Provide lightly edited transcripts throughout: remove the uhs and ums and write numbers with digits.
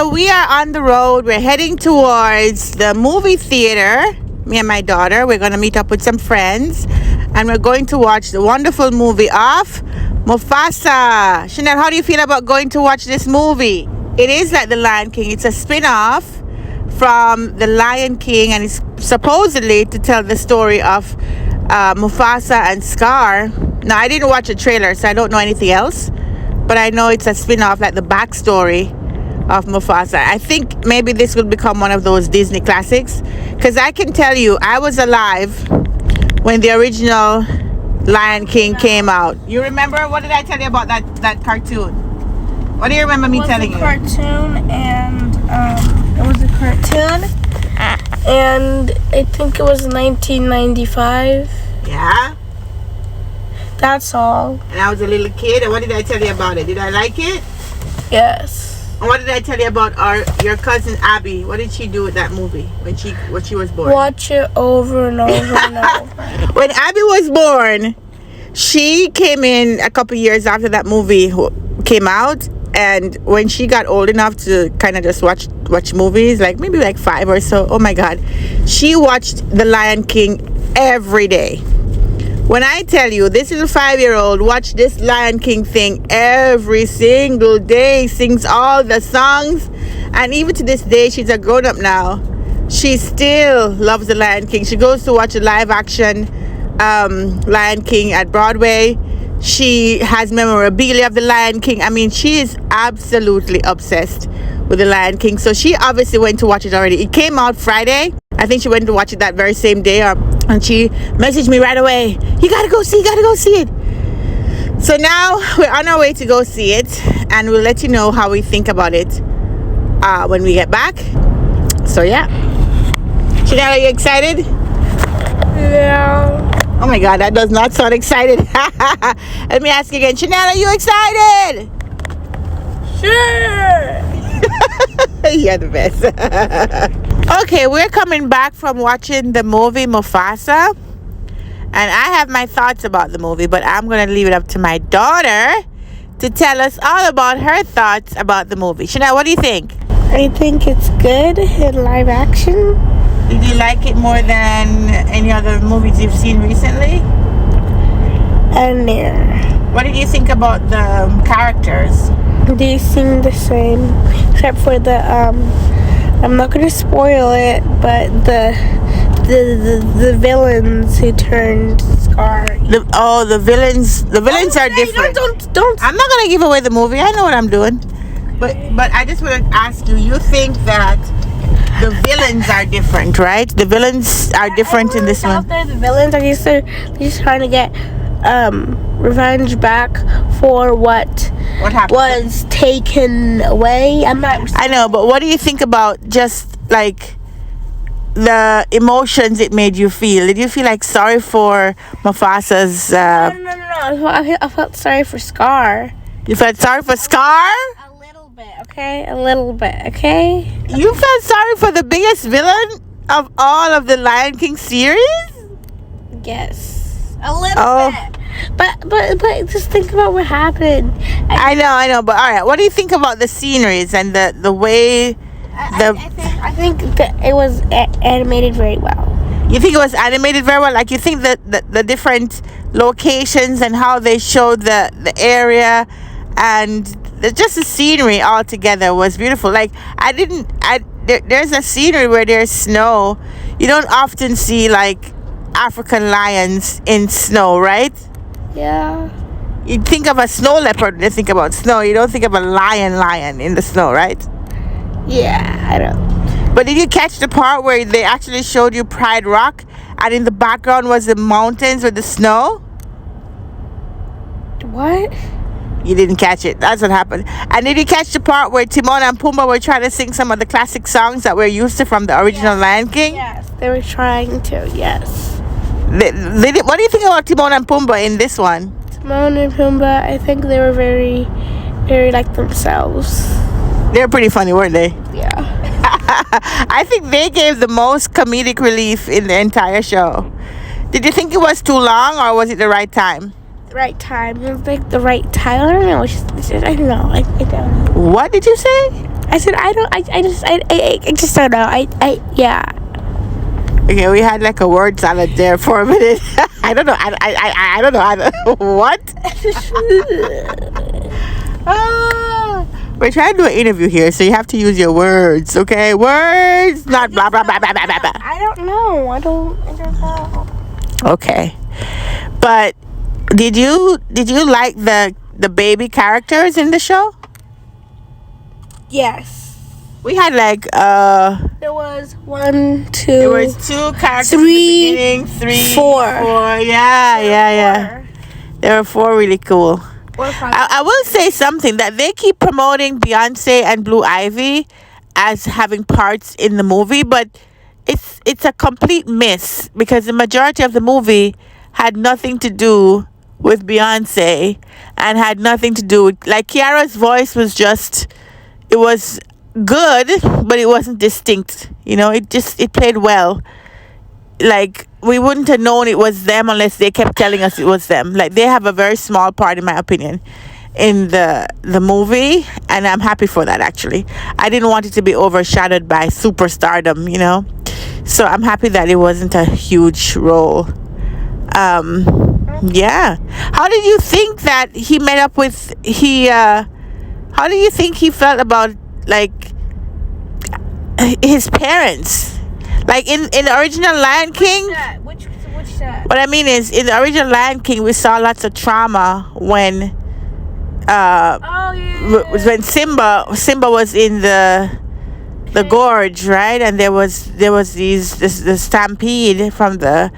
so we are on the road. We're heading towards the movie theater. Me and my daughter. We're going to meet up with some friends. And we're going to watch the wonderful movie of Mufasa. Shanelle, how do you feel about going to watch this movie? It is like The Lion King. It's a spin-off from The Lion King. And it's supposedly to tell the story of Mufasa and Scar. Now, I didn't watch the trailer, so I don't know anything else. But I know it's a spin-off, like the backstory of Mufasa. I think maybe this will become one of those Disney classics. Because I can tell you, I was alive when the original Lion King came out. You remember? What did I tell you about that cartoon? What do you remember me telling you? It was a cartoon, and I think it was 1995. Yeah? That's all. And I was a little kid, and what did I tell you about it? Did I like it? Yes. And what did I tell you about your cousin Abby? What did she do with that movie when she was born? Watch it over and over and over. When Abby was born, she came in a couple years after that movie came out, and when she got old enough to kind of just watch movies, like maybe like 5 or so, oh my God, she watched The Lion King every day. When I tell you, this is a 5-year-old, watch this Lion King thing every single day, sings all the songs, and even to this day, she's a grown-up now. She still loves the Lion King. She goes to watch a live-action Lion King at Broadway. She has memorabilia of the Lion King. I mean, she is absolutely obsessed with the Lion King. So she obviously went to watch it already. It came out Friday. I think she went to watch it that very same day, and she messaged me right away. You gotta go see it. So now we're on our way to go see it, and we'll let you know how we think about it when we get back. So yeah. Shanelle, are you excited? Yeah. Oh my God, that does not sound excited. Let me ask you again. Shanelle, are you excited? Sure. You're the best. Okay, we're coming back from watching the movie Mufasa. And I have my thoughts about the movie, but I'm going to leave it up to my daughter to tell us all about her thoughts about the movie. Shanelle, what do you think? I think it's good in live action. Did you like it more than any other movies you've seen recently? And there. What did you think about the characters? They seem the same, except for the I'm not gonna spoil it, but the villains who turned Scar. The villains are different. Don't. I'm not gonna give away the movie. I know what I'm doing. But I just want to ask you. You think that the villains are different, right? The villains are different in this one. The villains are they're just trying to get revenge back for what was taken away. I know, but what do you think about just like the emotions it made you feel? Did you feel like sorry for Mufasa's? No. I felt sorry for Scar. You felt sorry for Scar? A little bit, okay. Okay. You felt sorry for the biggest villain of all of the Lion King series? Yes. A little bit. But just think about what happened. I know. But all right, what do you think about the sceneries and the way I think that it was animated very well. You think it was animated very well? Like you think that the different locations and how they showed the area and just the scenery all together was beautiful. Like there's a scenery where there's snow. You don't often see like African lions in snow, right? Yeah. You think of a snow leopard when you think about snow. You don't think of a lion in the snow, right? Yeah, I don't. But did you catch the part where they actually showed you Pride Rock and in the background was the mountains with the snow? What? You didn't catch it. That's what happened. And did you catch the part where Timon and Pumbaa were trying to sing some of the classic songs that we're used to from the original Lion King? Yes, they were trying to, yes. What do you think about Timon and Pumbaa in this one? Timon and Pumbaa, I think they were very, very like themselves. They were pretty funny, weren't they? Yeah. I think they gave the most comedic relief in the entire show. Did you think it was too long or was it the right time? The right time. It was like the right time. I don't know. I don't know. I don't know. What did you say? I said I don't. I just don't know. Yeah. Okay, we had like a word salad there for a minute. I don't know. I don't know. What? We're trying to do an interview here, so you have to use your words, okay? Words, not blah blah blah blah blah blah. I don't know. I don't know. Okay, but did you like the baby characters in the show? Yes. We had like There was 1, 2. There was 2 characters 3, in the beginning, 3, 4. Yeah. There were 4 really cool. I will say something that they keep promoting Beyonce and Blue Ivy as having parts in the movie, but it's a complete miss because the majority of the movie had nothing to do with Beyonce and had nothing to do with, like, Kiara's voice was just, it was good, but it wasn't distinct. You know, it played well. Like, we wouldn't have known it was them unless they kept telling us it was them. Like, they have a very small part, in my opinion, in the movie, and I'm happy for that. Actually, I didn't want it to be overshadowed by superstardom, you know, so I'm happy that it wasn't a huge role. Yeah. How did you think that he met up with how do you think he felt about, like, his parents? Like in the original Lion King. Which set? What I mean is, in the original Lion King, we saw lots of trauma when when Simba was in the gorge, right? And there was the stampede from the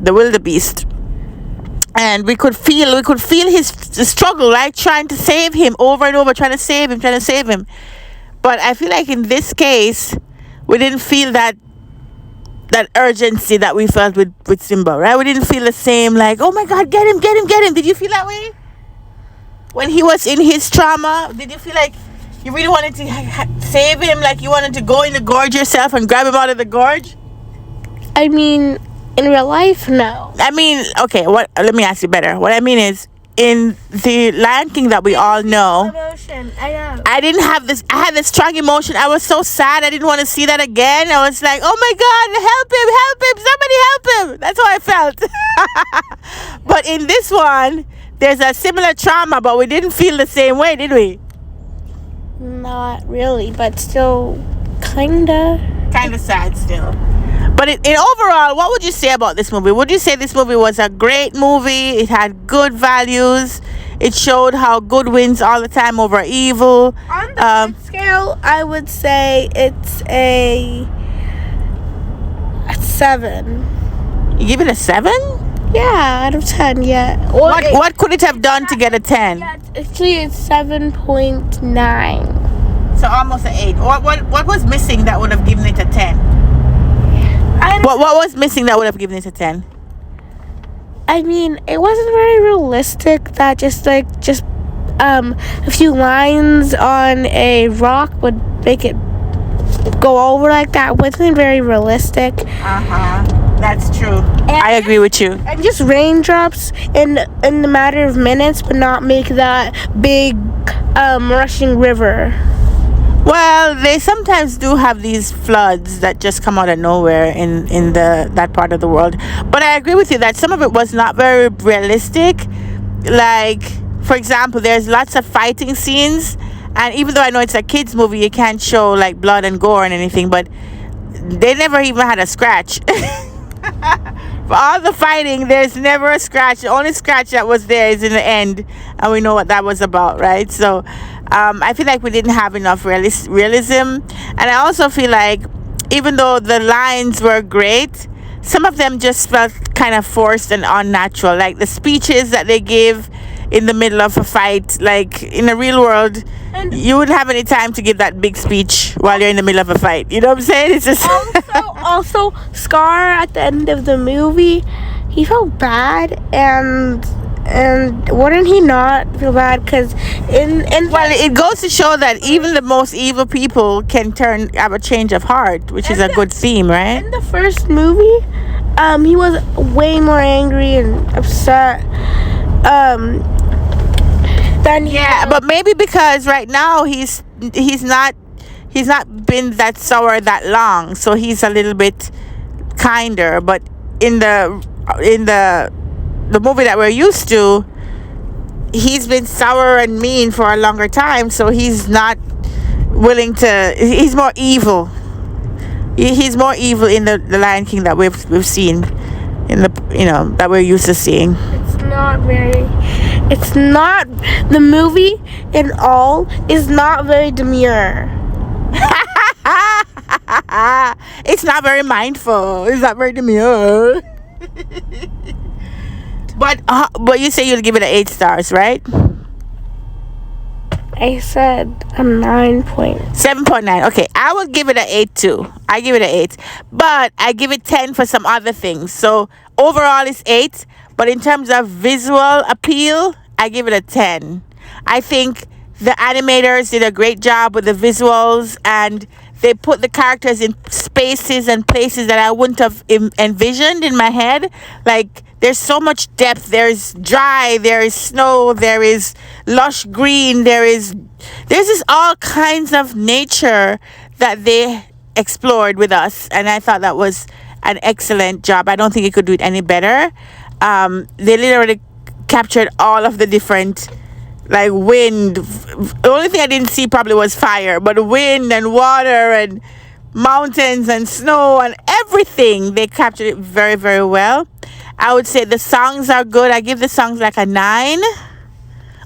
wildebeest, and we could feel his struggle, like trying to save him over and over, trying to save him. But I feel like in this case, we didn't feel that urgency that we felt with Simba, right? We didn't feel the same, like, oh my God, get him. Did you feel that way? When he was in his trauma, did you feel like you really wanted to save him? Like you wanted to go in the gorge yourself and grab him out of the gorge? I mean, in real life, no. I mean, okay, let me ask you better. What I mean is, in the Lion King that we all know, Emotion, I know. I didn't have this. I had this strong emotion. I was so sad. I didn't want to see that again. I was like, oh my God, help him, somebody help him. That's how I felt. But in this one, there's a similar trauma, but we didn't feel the same way, did we? Not really, but still, kinda sad still. But in overall, what would you say about this movie? Would you say this movie was a great movie? It had good values. It showed how good wins all the time over evil. On the good scale, I would say it's a 7. You give it a 7? Yeah, out of 10. Yeah. What could it have done to get a 10? Yeah, actually, it's 7.9. So almost an 8. What was missing that would have given it a 10? What was missing that would have given it a 10? I mean, it wasn't very realistic. That just a few lines on a rock would make it go over like that. It wasn't very realistic. That's true. I agree with you. And just raindrops in the matter of minutes would not make that big rushing river. Well, they sometimes do have these floods that just come out of nowhere in that part of the world. But I agree with you that some of it was not very realistic. Like, for example, there's lots of fighting scenes, and even though I know it's a kids movie, you can't show like blood and gore and anything, but they never even had a scratch. For all the fighting, there's never a scratch. The only scratch that was there is in the end, and we know what that was about, right? So I feel like we didn't have enough realism, and I also feel like even though the lines were great, some of them just felt kind of forced and unnatural, like the speeches that they give in the middle of a fight. Like in the real world, you wouldn't have any time to give that big speech while you're in the middle of a fight. You know what I'm saying? It's just also Scar at the end of the movie, he felt bad, and wouldn't he not feel bad? Because well, it goes to show that even the most evil people can have a change of heart, which is a good theme, right? In the first movie, he was way more angry and upset. then but maybe because right now he's not been that sour that long, so he's a little bit kinder. But in the movie that we're used to, he's been sour and mean for a longer time, so he's not willing to. He's more evil. He's more evil in the Lion King that we've seen in the that we're used to seeing. It's not the movie in all is not very demure. It's not very mindful. It's not very demure. But you say you'll give it 8 stars, right? I said a 7.9. Okay, I will give it an 8 too. I give it an 8, but I give it 10 for some other things. So overall, it's 8. But in terms of visual appeal, I give it a 10. I think the animators did a great job with the visuals, and they put the characters in spaces and places that I wouldn't have envisioned in my head. Like, there's so much depth. There's dry, there is snow, there is lush green, there's just all kinds of nature that they explored with us, and I thought that was an excellent job. I don't think it could do it any better. They literally captured all of the different, like, wind. The only thing I didn't see probably was fire, but wind and water and mountains and snow and everything, they captured it very, very well. I would say the songs are good. I give the songs like a 9.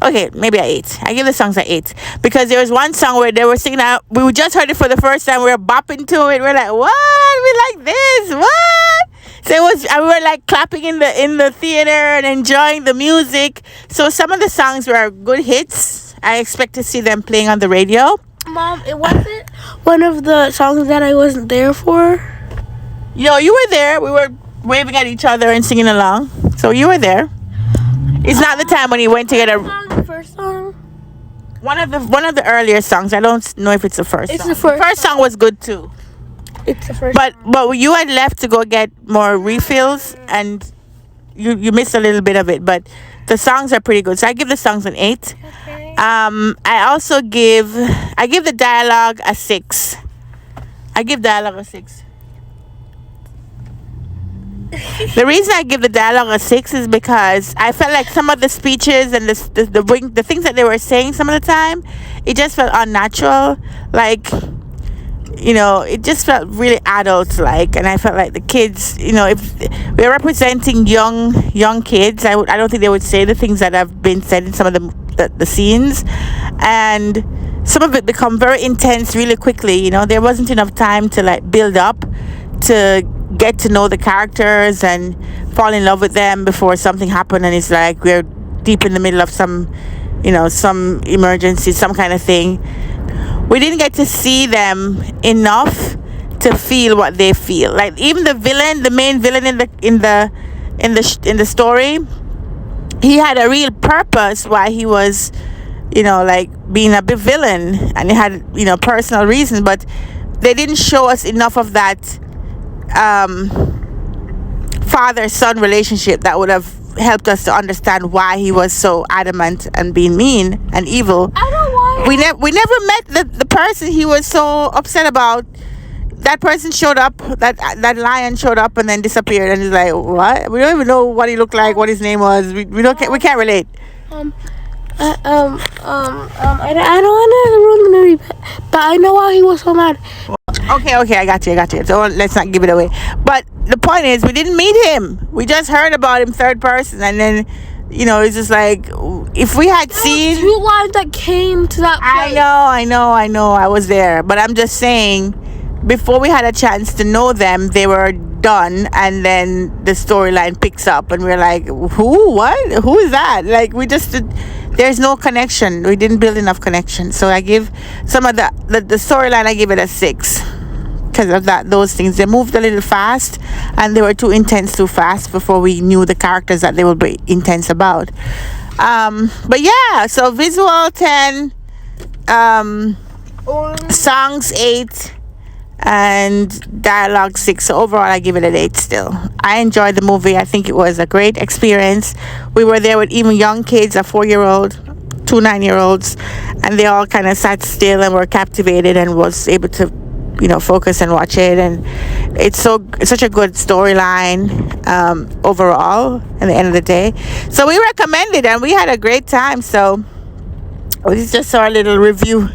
Okay, maybe an 8. I give the songs an 8 because there was one song where they were singing out. We just heard it for the first time. We were bopping to it. We're like, what? We like this? What? So it was. We were like clapping in the theater and enjoying the music. So some of the songs were good hits. I expect to see them playing on the radio. Mom, it wasn't one of the songs that I wasn't there for. You were there. We were waving at each other and singing along. So you were there. It's not the time when you went to get the first song. One of the earlier songs. I don't know if it's the first. It's song. the first. The first song was good too. It's the first. But you had left to go get more refills, and you missed a little bit of it. But the songs are pretty good. So I give the songs an 8. Okay. I also give the dialogue a 6. I give dialogue a 6. The reason I give the dialogue a 6 is because I felt like some of the speeches and the things that they were saying some of the time, it just felt unnatural. Like, it just felt really adult-like, and I felt like the kids, if we're representing young kids, I don't think they would say the things that have been said in some of the scenes, and some of it become very intense really quickly. There wasn't enough time to like build up to get to know the characters and fall in love with them before something happened, and it's like we're deep in the middle of some emergency, some kind of thing. We didn't get to see them enough to feel what they feel. Like, even the main villain in the story, he had a real purpose why he was, like being a big villain, and he had, personal reasons, but they didn't show us enough of that father-son relationship that would have helped us to understand why he was so adamant and being mean and evil. I don't know why. We never met the person he was so upset about. That person showed up, that lion showed up and then disappeared, and he's like, what? We don't even know what he looked like, what his name was. We can't relate. I don't want to ruin the movie, but I know why he was so mad. Okay, I got you. So let's not give it away. But the point is, we didn't meet him. We just heard about him third person, and then, it's just like, if we had seen 2 lines that came to that place. I know. I was there, but I'm just saying, before we had a chance to know them, they were done, and then the storyline picks up, and we're like, who is that? Like, there's no connection. We didn't build enough connection. So I give some of the storyline, I give it a 6 because of those things. They moved a little fast, and they were too intense too fast before we knew the characters that they would be intense about. But yeah, so visual 10, songs 8, and dialogue 6. So overall, I give it an 8 still. I enjoyed the movie. I think it was a great experience. We were there with even young kids, a 4-year-old, two 9-year-olds, and they all kind of sat still and were captivated and was able to, focus and watch it. And it's such a good storyline overall at the end of the day. So we recommend it, and we had a great time. So this is just our little review.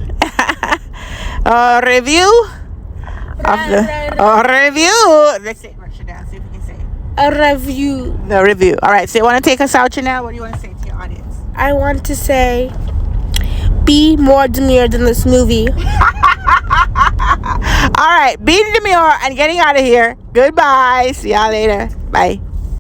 Review of review. Let's say, Chanel, see if we can say it. A review. The review. All right. So you want to take us out, Chanel? What do you want to say to your audience? I want to say, be more demure than this movie. All right, being demure and getting out of here. Goodbye. See y'all later. Bye.